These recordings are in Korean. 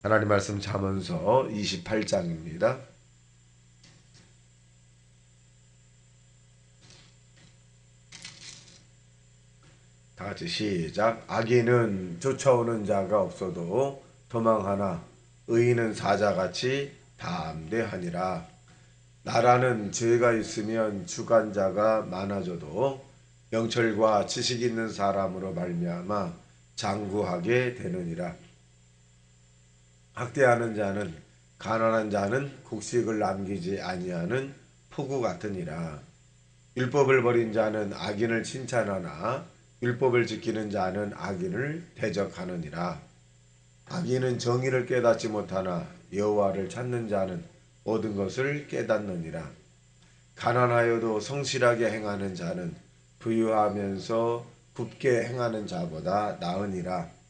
하나님 말씀 잠언서 28장입니다. 다 같이 시작. 악인은 쫓아오는 자가 없어도 도망하나 의인은 사자같이 담대하니라. 나라는 죄가 있으면 주관자가 많아져도 명철과 지식 있는 사람으로 말미암아 장구하게 되느니라. 학대하는 자는 가난한 자는 곡식을 남기지 아니하는 폭우 같으니라. 율법을 버린 자는 악인을 칭찬하나 율법을 지키는 자는 악인을 대적하느니라. 악인은 정의를 깨닫지 못하나 여호와를 찾는 자는 모든 것을 깨닫느니라. 가난하여도 성실하게 행하는 자는 부유하면서 굽게 행하는 자보다 나으니라.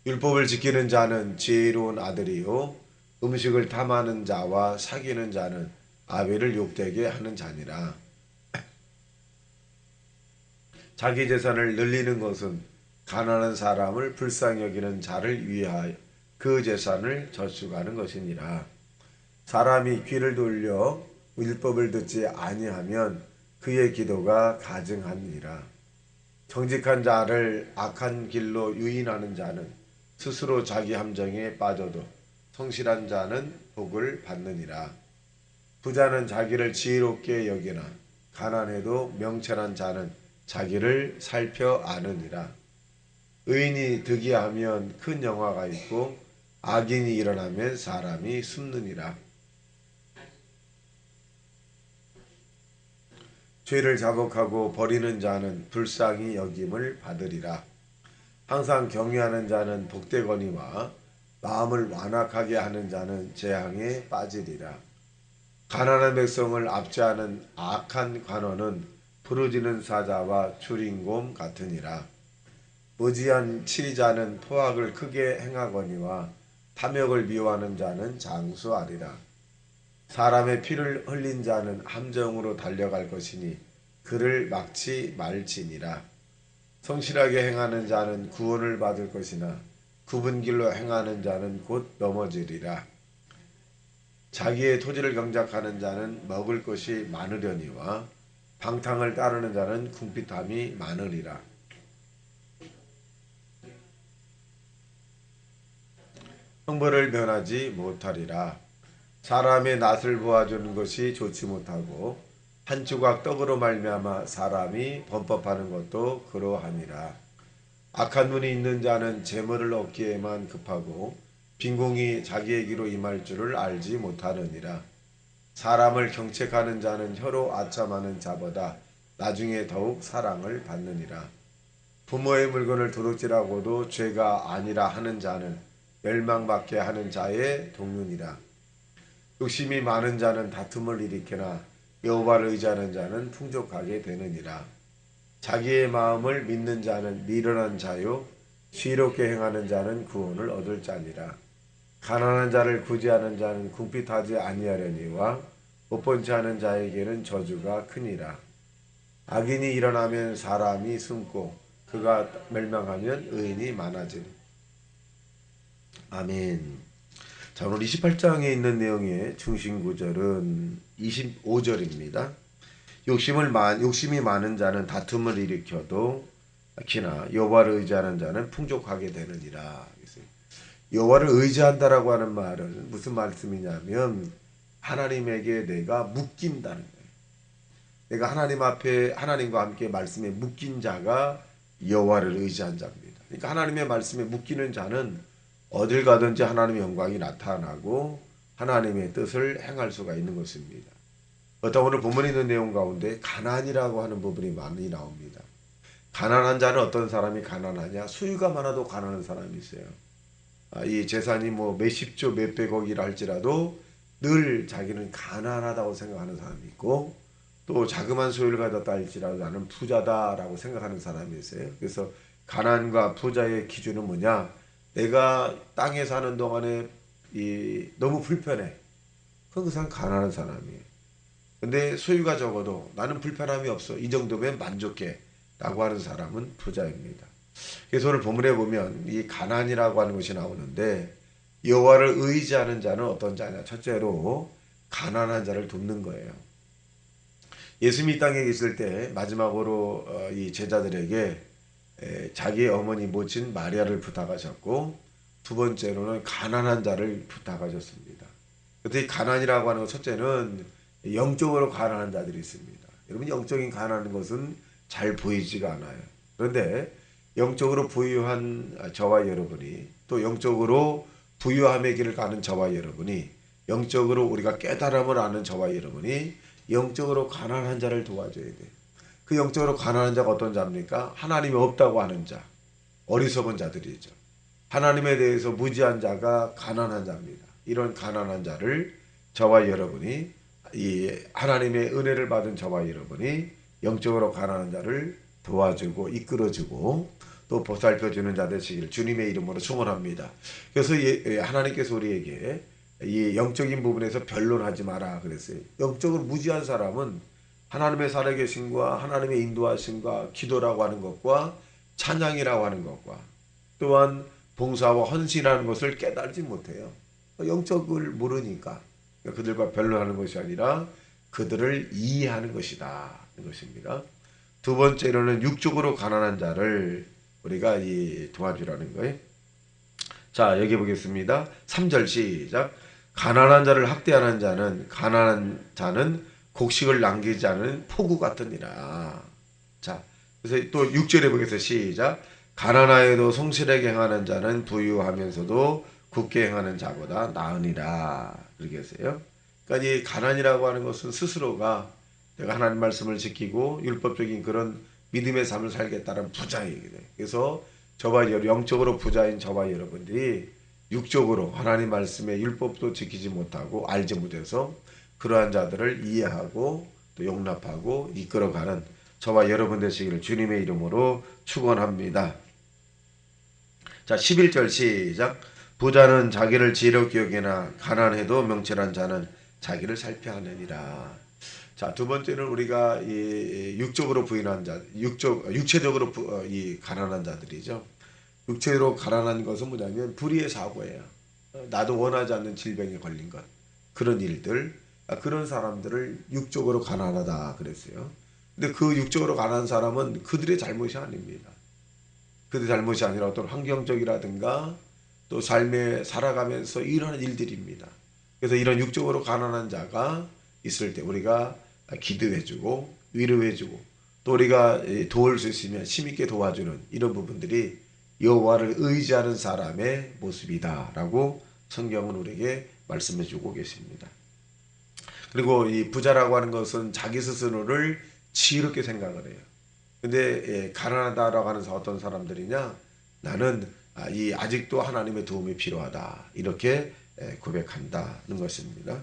율법을 지키는 자는 지혜로운 아들이요 음식을 탐하는 자와 사귀는 자는 아비를 욕되게 하는 자니라. 자기 재산을 늘리는 것은 가난한 사람을 불쌍히 여기는 자를 위하여 그 재산을 저축하는 것이니라. 사람이 귀를 돌려 율법을 듣지 아니하면 그의 기도가 가증하니라. 정직한 자를 악한 길로 유인하는 자는 스스로 자기 함정에 빠져도 성실한 자는 복을 받느니라. 부자는 자기를 지혜롭게 여기나 가난해도 명철한 자는 자기를 살펴 아느니라. 의인이 득이하면 큰 영화가 있고 악인이 일어나면 사람이 숨느니라. 죄를 자복하고 버리는 자는 불쌍히 여김을 받으리라. 항상 경외하는 자는 복되거니와 마음을 완악하게 하는 자는 재앙에 빠지리라. 가난한 백성을 압제하는 악한 관원은 부르짖는 사자와 주린곰 같으니라. 무지한 치리자는 포악을 크게 행하거니와 탐욕을 미워하는 자는 장수하리라. 사람의 피를 흘린 자는 함정으로 달려갈 것이니 그를 막지 말지니라. 성실하게 행하는 자는 구원을 받을 것이나 굽은 길로 행하는 자는 곧 넘어지리라. 자기의 토지를 경작하는 자는 먹을 것이 많으려니와 방탕을 따르는 자는 궁핍함이 많으리라. 형벌을 면하지 못하리라. 사람의 낯을 보아주는 것이 좋지 못하고 한 조각 떡으로 말미암아 사람이 범법하는 것도 그러함이라. 악한 눈이 있는 자는 재물을 얻기에만 급하고 빈궁이 자기에게로 임할 줄을 알지 못하느니라. 사람을 경책하는 자는 혀로 아첨하는 자보다 나중에 더욱 사랑을 받느니라. 부모의 물건을 도둑질하고도 죄가 아니라 하는 자는 멸망받게 하는 자의 동료니라. 욕심이 많은 자는 다툼을 일으키나 여호와를 의지하는 자는 풍족하게 되느니라. 자기의 마음을 믿는 자는 미련한 자요 지혜롭게 행하는 자는 구원을 얻을 자니라. 가난한 자를 구제하는 자는 궁핍하지 아니하려니와 못본치 하는 자에게는 저주가 크니라. 악인이 일어나면 사람이 숨고 그가 멸망하면 의인이 많아지니. 아멘. 자, 오늘 28장에 있는 내용의 중심 구절은 25절입니다. 욕심이 많은 자는 다툼을 일으켜도 기나 여호와를 의지하는 자는 풍족하게 되느니라. 여호와를 의지한다라고 하는 말은 무슨 말씀이냐면 하나님에게 내가 묶인다는 거예요. 내가 하나님 앞에 하나님과 함께 말씀에 묶인 자가 여호와를 의지한 자입니다. 그러니까 하나님의 말씀에 묶이는 자는 어딜 가든지 하나님의 영광이 나타나고 하나님의 뜻을 행할 수가 있는 것입니다. 어떤 오늘 본문에 있는 내용 가운데 가난이라고 하는 부분이 많이 나옵니다. 가난한 자는 어떤 사람이 가난하냐? 소유가 많아도 가난한 사람이 있어요. 이 재산이 뭐 몇십조 몇백억이라 할지라도 늘 자기는 가난하다고 생각하는 사람이 있고 또 자그마한 소유를 가졌다 할지라도 나는 부자다라고 생각하는 사람이 있어요. 그래서 가난과 부자의 기준은 뭐냐? 내가 땅에 사는 동안에 너무 불편해. 그럼 그 사람 가난한 사람이에요. 근데 소유가 적어도 나는 불편함이 없어. 이 정도면 만족해. 라고 하는 사람은 부자입니다. 그래서 오늘 본문에 보면 이 가난이라고 하는 것이 나오는데 여호와를 의지하는 자는 어떤 자냐? 첫째로 가난한 자를 돕는 거예요. 예수님이 이 땅에 계실 때 마지막으로 이 제자들에게 자기의 어머니 모친 마리아를 부탁하셨고, 두 번째로는 가난한 자를 부탁하셨습니다. 그때 가난이라고 하는 것, 첫째는 영적으로 가난한 자들이 있습니다. 여러분, 영적인 가난한 것은 잘 보이지가 않아요. 그런데 영적으로 부유한 저와 여러분이, 또 영적으로 부유함의 길을 가는 저와 여러분이, 영적으로 우리가 깨달음을 아는 저와 여러분이 영적으로 가난한 자를 도와줘야 돼요. 그 영적으로 가난한 자가 어떤 자입니까? 하나님이 없다고 하는 자, 어리석은 자들이죠. 하나님에 대해서 무지한 자가 가난한 자입니다. 이런 가난한 자를 저와 여러분이, 이 하나님의 은혜를 받은 저와 여러분이 영적으로 가난한 자를 도와주고 이끌어주고 또 보살펴주는 자 되시기를 주님의 이름으로 축원합니다. 그래서 하나님께서 우리에게 이 영적인 부분에서 변론하지 마라 그랬어요. 영적으로 무지한 사람은 하나님의 살아계심과 하나님의 인도하심과 기도라고 하는 것과 찬양이라고 하는 것과 또한 봉사와 헌신하는 것을 깨달지 못해요. 영적을 모르니까 그들과 변론하는 것이 아니라 그들을 이해하는 것이다. 것입니다. 두 번째로는 육적으로 가난한 자를 우리가 도와주라는 거예요. 자, 여기 보겠습니다. 3절 시작. 가난한 자를 학대하는 자는 곡식을 남기지 않은 폭우 같으니라. 자, 그래서 또 6절에 보겠습니다. 시작. 가난하여도 성실하게 행하는 자는 부유하면서도 굳게 행하는 자보다 나으니라. 그렇게 했어요. 그러니까 이 가난이라고 하는 것은 스스로가 내가 하나님 말씀을 지키고 율법적인 그런 믿음의 삶을 살겠다는 부자이거든요. 그래서 저와 영적으로 부자인 저와 여러분들이 육적으로 하나님 말씀의 율법도 지키지 못하고 알지 못해서 그러한 자들을 이해하고 또 용납하고 이끌어가는 저와 여러분 되시기를 주님의 이름으로 축원합니다. 자, 11절 시작. 부자는 자기를 지혜롭게 여기나 가난해도 명철한 자는 자기를 살펴하느니라. 자, 두 번째는 우리가 이 육적으로 부인한 자, 육체적으로 이 가난한 자들이죠. 육체로 가난한 것은 뭐냐면 불의의 사고예요. 나도 원하지 않는 질병에 걸린 것, 그런 일들, 그런 사람들을 육적으로 가난하다 그랬어요. 근데 그 육적으로 가난한 사람은 그들의 잘못이 아닙니다. 그들의 잘못이 아니라 어떤 환경적이라든가 또 삶에 살아가면서 일어나는 일들입니다. 그래서 이런 육적으로 가난한 자가 있을 때 우리가 기도해주고 위로해주고 또 우리가 도울 수 있으면 힘있게 도와주는 이런 부분들이 여호와를 의지하는 사람의 모습이다라고 성경은 우리에게 말씀해주고 계십니다. 그리고 이 부자라고 하는 것은 자기 스스로를 지혜롭게 생각을 해요. 근데 가난하다라고 하는 어떤 사람들이냐? 나는 아직도 하나님의 도움이 필요하다. 이렇게 고백한다는 것입니다.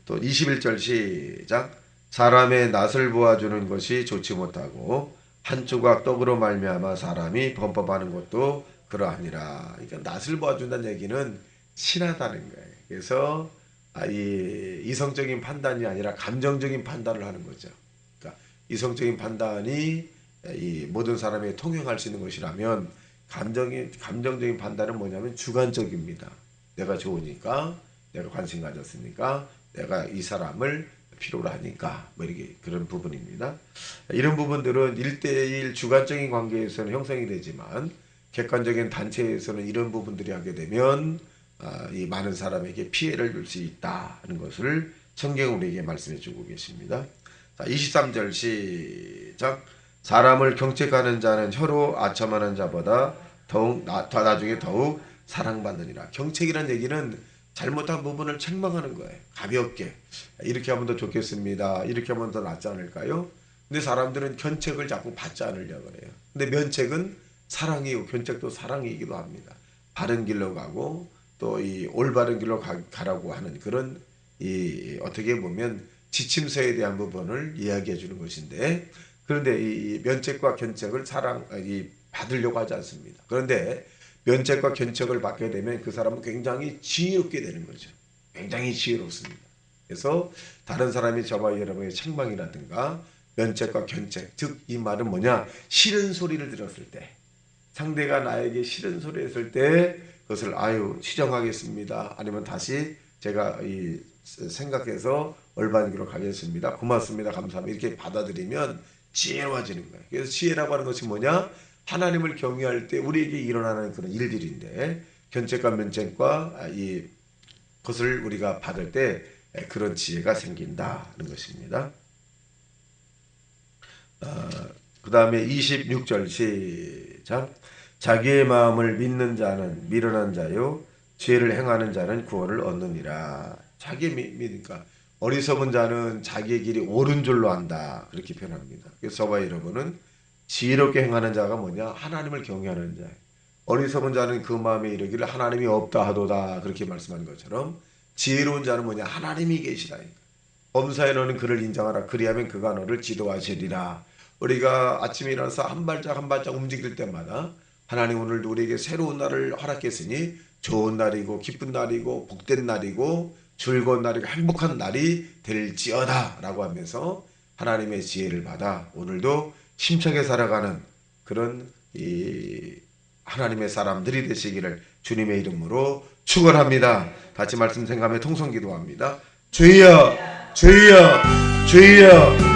또 21절 시작. 사람의 낯을 보아주는 것이 좋지 못하고 한 조각 떡으로 말미암아 사람이 범법하는 것도 그러하니라. 그러니까 낯을 보아준다는 얘기는 친하다는 거예요. 그래서 이성적인 판단이 아니라 감정적인 판단을 하는 거죠. 그러니까 이성적인 판단이 이 모든 사람이 통용할 수 있는 것이라면 감정적인 판단은 뭐냐면 주관적입니다. 내가 좋으니까, 내가 관심 가졌으니까, 내가 이 사람을 필요로 하니까 뭐 이렇게 그런 부분입니다. 이런 부분들은 1대1 주관적인 관계에서는 형성이 되지만 객관적인 단체에서는 이런 부분들이 하게 되면 이 많은 사람에게 피해를 줄 수 있다는 것을 성경 우리에게 말씀해 주고 계십니다. 자, 23절 시작. 사람을 경책하는 자는 혀로 아첨하는 자보다 나중에 더욱 사랑받느니라. 경책이라는 얘기는 잘못한 부분을 책망하는 거예요. 가볍게 이렇게 하면 더 좋겠습니다. 이렇게 하면 더 낫지 않을까요? 근데 사람들은 견책을 자꾸 받지 않으려고 그래요. 근데 면책은 사랑이고 견책도 사랑이기도 합니다. 바른 길로 가고 또 이 올바른 길로 가라고 하는 그런 어떻게 보면 지침서에 대한 부분을 이야기해 주는 것인데, 그런데 이 면책과 견책을 받으려고 하지 않습니다. 그런데 면책과 견책을 받게 되면 그 사람은 굉장히 지혜롭게 되는 거죠. 굉장히 지혜롭습니다. 그래서 다른 사람이 저와 여러분의 책망이라든가 면책과 견책, 즉 이 말은 뭐냐? 싫은 소리를 들었을 때, 상대가 나에게 싫은 소리 했을 때 그것을 아유 시정하겠습니다. 아니면 다시 제가 생각해서 올바른 길로 가겠습니다. 고맙습니다. 감사합니다. 이렇게 받아들이면 지혜로워지는 거예요. 그래서 지혜라고 하는 것이 뭐냐? 하나님을 경외할 때 우리에게 일어나는 그런 일들인데 견책과 면책과 이 것을 우리가 받을 때 그런 지혜가 생긴다는 것입니다. 그 다음에 26절 시작. 자기의 마음을 믿는 자는 미련한 자요 지혜를 행하는 자는 구원을 얻느니라. 자기의 믿으니까 어리석은 자는 자기의 길이 옳은 줄로 안다 그렇게 표현합니다. 그래서 저와 여러분은 지혜롭게 행하는 자가 뭐냐? 하나님을 경외하는 자. 어리석은 자는 그 마음에 이르기를 하나님이 없다 하도다 그렇게 말씀한 것처럼 지혜로운 자는 뭐냐? 하나님이 계시다. 범사에 너는 그를 인정하라. 그리하면 그가 너를 지도하시리라. 우리가 아침에 일어나서 한 발짝 한 발짝 움직일 때마다 하나님 오늘도 우리에게 새로운 날을 허락했으니 좋은 날이고 기쁜 날이고 복된 날이고 즐거운 날이고 행복한 날이 될지어다 라고 하면서 하나님의 지혜를 받아 오늘도 힘차게 살아가는 그런 하나님의 사람들이 되시기를 주님의 이름으로 축원합니다. 같이 말씀 생각하며 통성 기도합니다. 주여 주여 주여